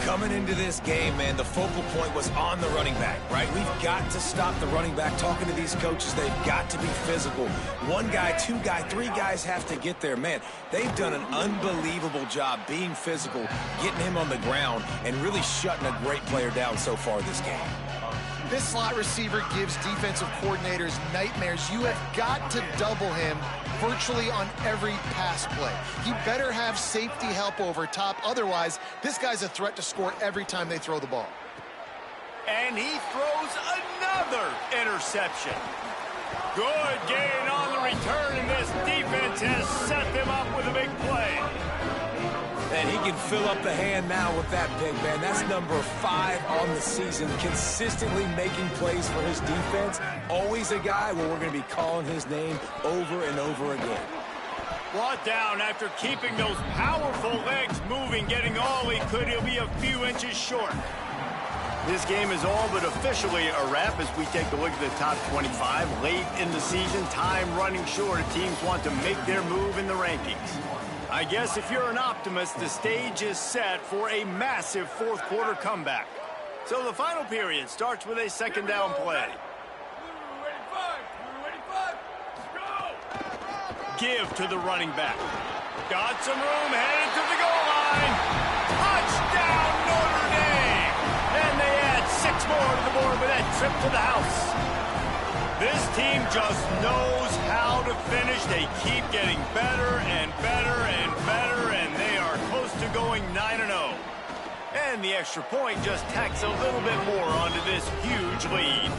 Coming into this game, man, the focal point was on the running back, right? We've got to stop the running back. Talking to these coaches, they've got to be physical. 1 guy, 2 guy, 3 guys have to get there. Man, they've done an unbelievable job being physical, getting him on the ground, and really shutting a great player down so far this game. This slot receiver gives defensive coordinators nightmares. You have got to double him virtually on every pass play. He better have safety help over top. Otherwise, this guy's a threat to score every time they throw the ball. And he throws another interception. Good gain on the return, and this defense has set them up with a big play. And he can fill up the hand now with that big man. That's number 5 on the season, consistently making plays for his defense. Always a guy where we're going to be calling his name over and over again. Brought down after keeping those powerful legs moving, getting all he could. He'll be a few inches short. This game is all but officially a wrap as we take a look at the top 25. Late in the season, time running short. Teams want to make their move in the rankings. I guess if you're an optimist, the stage is set for a massive fourth-quarter comeback. So the final period starts with a second down play. Give to the running back. Got some room, headed to the goal line. Touchdown, Notre Dame! And they add 6 more to the board with that trip to the house. This team just knows how to finish. They keep getting better and better and better, and they are close to going 9-0. And the extra point just tacks a little bit more onto this huge lead.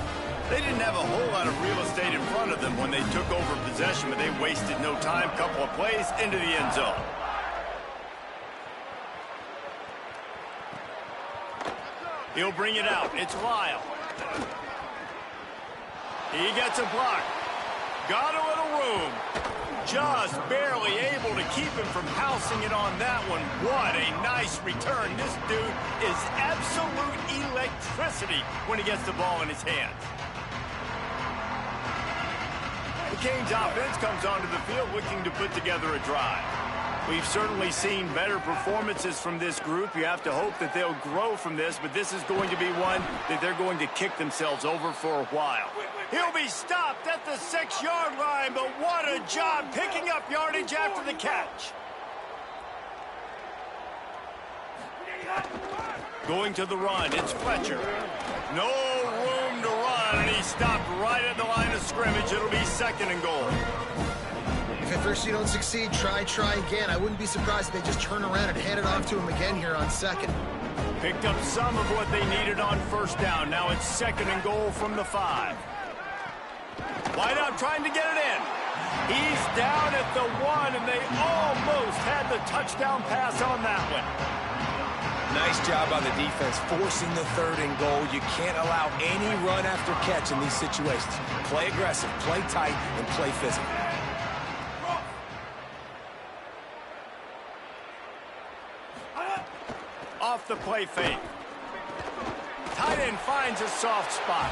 They didn't have a whole lot of real estate in front of them when they took over possession, but they wasted no time. Couple of plays into the end zone. He'll bring it out. It's Lyle. He gets a block. Got a little room. Just barely able to keep him from housing it on that one. What a nice return. This dude is absolute electricity when he gets the ball in his hands. The Canes offense comes onto the field looking to put together a drive. We've certainly seen better performances from this group. You have to hope that they'll grow from this, but this is going to be one that they're going to kick themselves over for a while. He'll be stopped at the 6-yard line, but what a job picking up yardage after the catch. Going to the run, it's Fletcher. No room to run, and he stopped right at the line of scrimmage. It'll be 2nd and goal. If at first you don't succeed, try again. I wouldn't be surprised if they just turn around and hand it off to him again here on 2nd. Picked up some of what they needed on 1st down. Now it's 2nd and goal from the 5. Wideout trying to get it in. He's down at the 1, and they almost had the touchdown pass on that one. Nice job on the defense, forcing the 3rd and goal. You can't allow any run after catch in these situations. Play aggressive, play tight, and play physical. Off the play fake. Tight end finds a soft spot.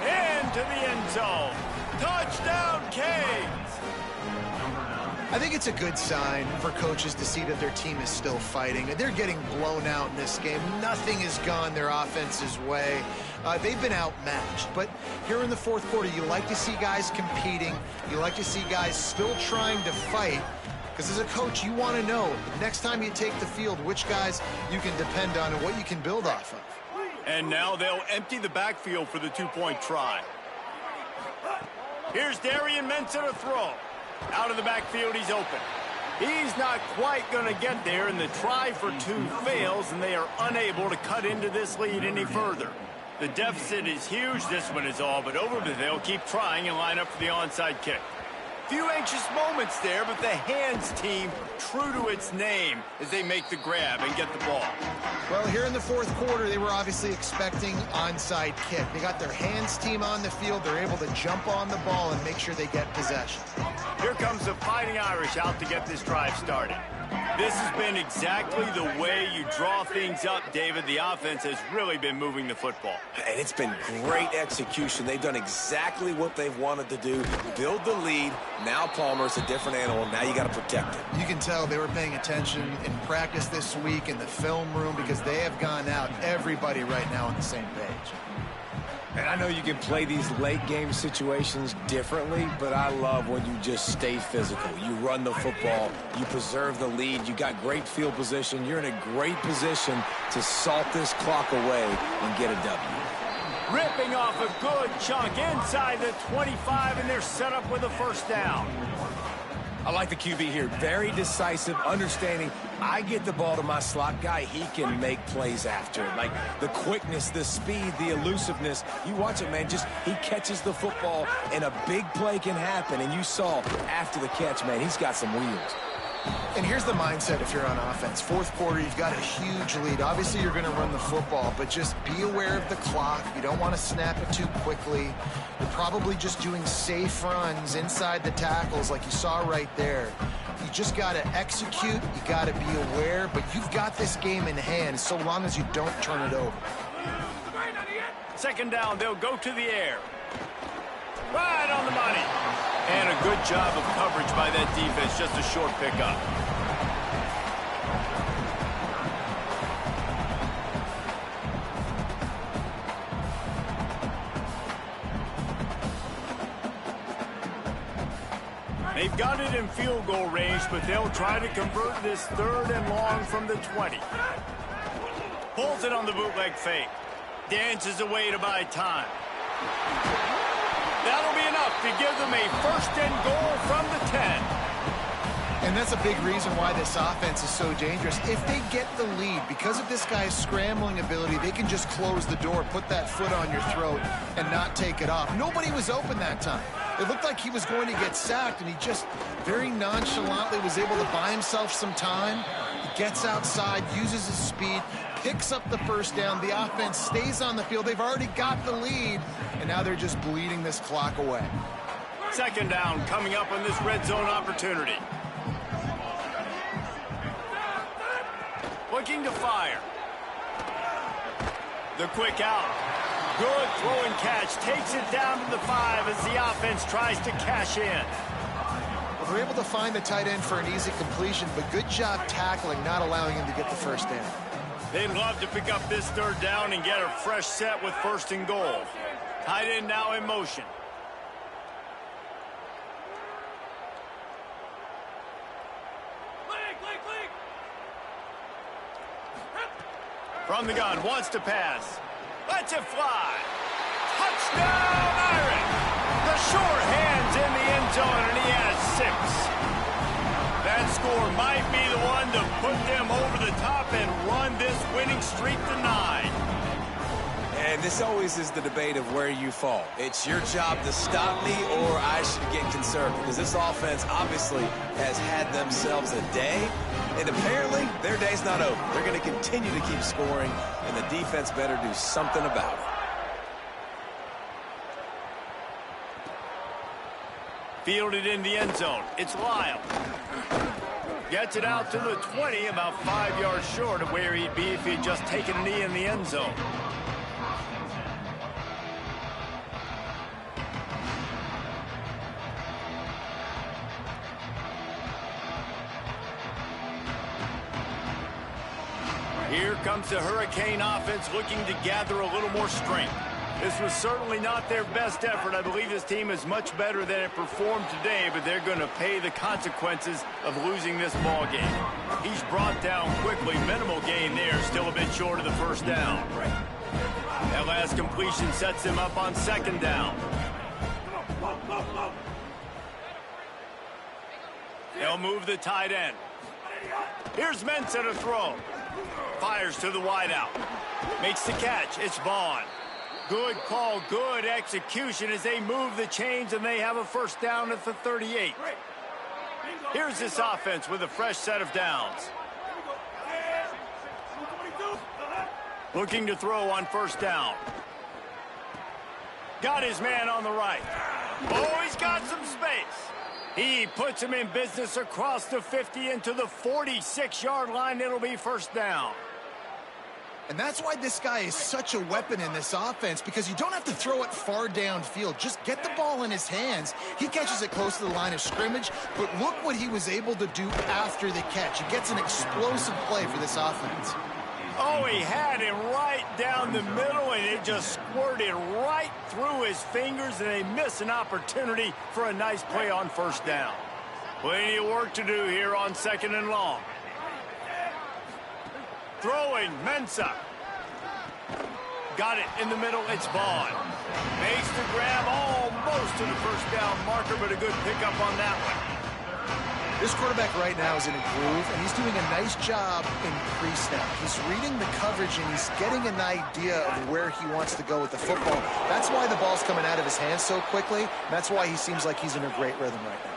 Into the end zone. Touchdown, Canes! I think it's a good sign for coaches to see that their team is still fighting. They're getting blown out in this game. Nothing has gone their offense's way. They've been outmatched. But here in the fourth quarter, you like to see guys competing. You like to see guys still trying to fight. Because as a coach, you want to know, next time you take the field, which guys you can depend on and what you can build off of. And now they'll empty the backfield for the two-point try. Here's Darian Mensah to throw. Out of the backfield, he's open. He's not quite going to get there, and the try for two fails, and they are unable to cut into this lead any further. The deficit is huge. This one is all but over, but they'll keep trying and line up for the onside kick. Few anxious moments there, but the hands team true to its name as they make the grab and get the ball. Well, here in the fourth quarter, they were obviously expecting onside kick. They got their hands team on the field. They're able to jump on the ball and make sure they get possession. Here comes the Fighting Irish out to get this drive started. This has been exactly the way you draw things up, David. The offense has really been moving the football. And it's been great execution. They've done exactly what they've wanted to do. Build the lead. Now Palmer's a different animal. Now you got to protect it. You can tell they were paying attention in practice this week in the film room because they have gone out, everybody right now on the same page. And I know you can play these late game situations differently, but I love when you just stay physical. You run the football, you preserve the lead, you got great field position, you're in a great position to salt this clock away and get a W. Ripping off a good chunk inside the 25, and they're set up with a first down. I like the QB here. Very decisive, understanding I get the ball to my slot guy, he can make plays after it. Like the quickness, the speed, the elusiveness. You watch it, man, just he catches the football and a big play can happen. And you saw after the catch, man, he's got some wheels. And here's the mindset if you're on offense. Fourth quarter, you've got a huge lead. Obviously, you're going to run the football, but just be aware of the clock. You don't want to snap it too quickly. You're probably just doing safe runs inside the tackles like you saw right there. You just got to execute. You got to be aware, but you've got this game in hand so long as you don't turn it over. Second down, they'll go to the air. Right on the money. And a good job of coverage by that defense, just a short pickup. They've got it in field goal range, but they'll try to convert this third and long from the 20. Pulls it on the bootleg fake. Dances away to buy time. That'll be enough to give them a first and goal from the 10. And that's a big reason why this offense is so dangerous. If they get the lead, because of this guy's scrambling ability, they can just close the door, put that foot on your throat, and not take it off. Nobody was open that time. It looked like he was going to get sacked, and he just very nonchalantly was able to buy himself some time. He gets outside, uses his speed, picks up the first down. The offense stays on the field. They've already got the lead, and now they're just bleeding this clock away. Second down coming up on this red zone opportunity. Looking to fire. The quick out. Good throw and catch. Takes it down to the 5 as the offense tries to cash in. Well, they're able to find the tight end for an easy completion, but good job tackling, not allowing him to get the first down. They'd love to pick up this third down and get a fresh set with first and goal. Tight end now in motion. From the gun, wants to pass. Lets it fly. Touchdown, Irish. The short hands in the end zone, and he has 6. That score might be the one to put them over the top and run this winning streak to 9. And this always is the debate of where you fall. It's your job to stop me or I should get conservative, because this offense obviously has had themselves a day, and apparently their day's not over. They're going to continue to keep scoring, and the defense better do something about it. Fielded in the end zone. It's Lyle. Gets it out to the 20, about 5 yards short of where he'd be if he'd just taken a knee in the end zone. Here comes the Hurricane offense looking to gather a little more strength. This was certainly not their best effort. I believe this team is much better than it performed today, but they're going to pay the consequences of losing this ball game. He's brought down quickly. Minimal gain there, still a bit short of the first down. That last completion sets him up on second down. They'll move the tight end. Here's Mensah to throw. Fires to the wideout. Makes the catch. It's Vaughn. Good call, good execution as they move the chains and they have a first down at the 38. Here's this offense with a fresh set of downs. Looking to throw on first down. Got his man on the right. Oh, he's got some space. He puts him in business across the 50 into the 46-yard line. It'll be first down. And that's why this guy is such a weapon in this offense, because you don't have to throw it far downfield. Just get the ball in his hands. He catches it close to the line of scrimmage, but look what he was able to do after the catch. He gets an explosive play for this offense. Oh, he had him right down the middle, and it just squirted right through his fingers, and they miss an opportunity for a nice play on first down. Plenty of work to do here on second and long. Throwing, Mensah. Got it in the middle, it's Vaughn. Makes the grab almost to the first down marker, but a good pickup on that one. This quarterback right now is in a groove, and he's doing a nice job in pre-snap. He's reading the coverage, and he's getting an idea of where he wants to go with the football. That's why the ball's coming out of his hands so quickly. That's why he seems like he's in a great rhythm right now.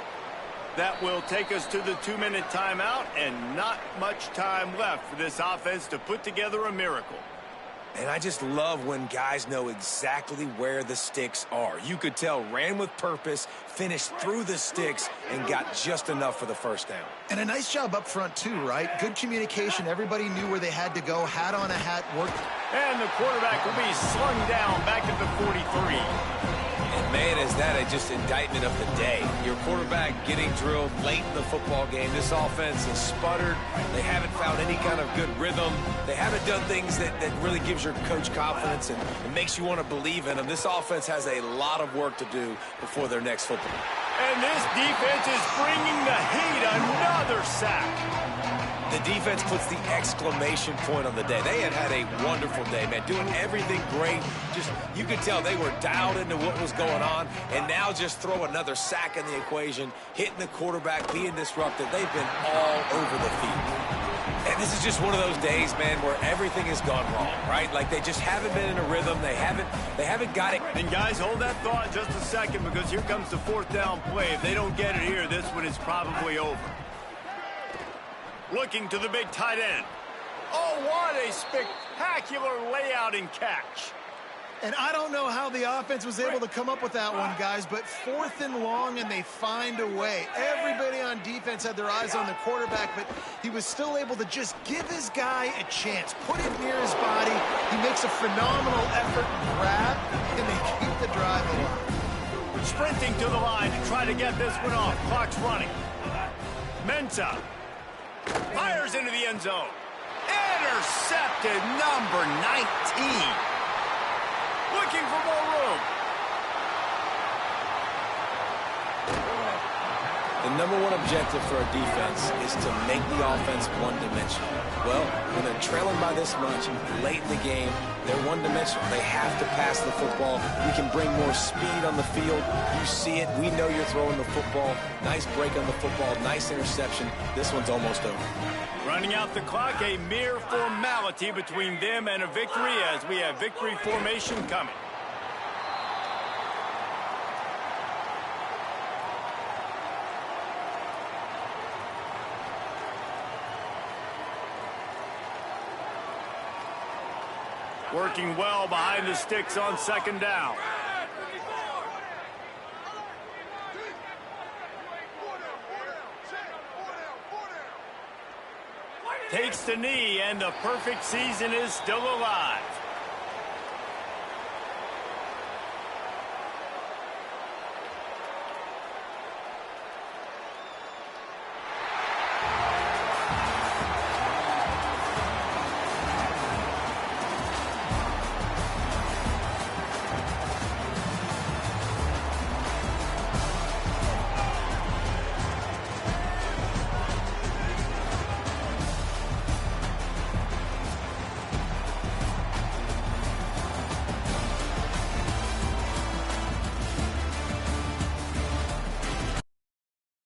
That will take us to the 2-minute timeout, and not much time left for this offense to put together a miracle. And I just love when guys know exactly where the sticks are. You could tell ran with purpose, finished through the sticks, and got just enough for the first down. And a nice job up front, too, right? Good communication. Everybody knew where they had to go. Hat on a hat, worked. And the quarterback will be slung down back at the 43. And, man, is that just indictment of the day. Your quarterback getting drilled late in the football game. This offense has sputtered. They haven't found any kind of good rhythm. They haven't done things that really gives your coach confidence and makes you want to believe in them. This offense has a lot of work to do before their next football. And this defense is bringing the heat. Another sack. The defense puts the exclamation point on the day. They had a wonderful day, man, doing everything great. Just, you could tell they were dialed into what was going on, and now just throw another sack in the equation, hitting the quarterback, being disruptive. They've been all over the field. And this is just one of those days, man, where everything has gone wrong, right? Like they just haven't been in a rhythm. They haven't got it. And guys, hold that thought just a second, because here comes the fourth down play. If they don't get it here, this one is probably over. Looking to the big tight end. Oh, what a spectacular layout and catch. And I don't know how the offense was able to come up with that one, guys, but 4th and long, and they find a way. Everybody on defense had their eyes on the quarterback, but he was still able to just give his guy a chance, put it near his body. He makes a phenomenal effort and grab, and they keep the drive alive. Sprinting to the line to try to get this one off. Clock's running. Mensah fires into the end zone. Intercepted, number 19. Looking for more room. The number one objective for a defense is to make the offense one-dimensional. Well, when they're trailing by this much late in the game, they're one-dimensional. They have to pass the football. We can bring more speed on the field. You see it. We know you're throwing the football. Nice break on the football. Nice interception. This one's almost over. Running out the clock, a mere formality between them and a victory as we have victory formation coming. Working well behind the sticks on second down. Takes the knee, and the perfect season is still alive.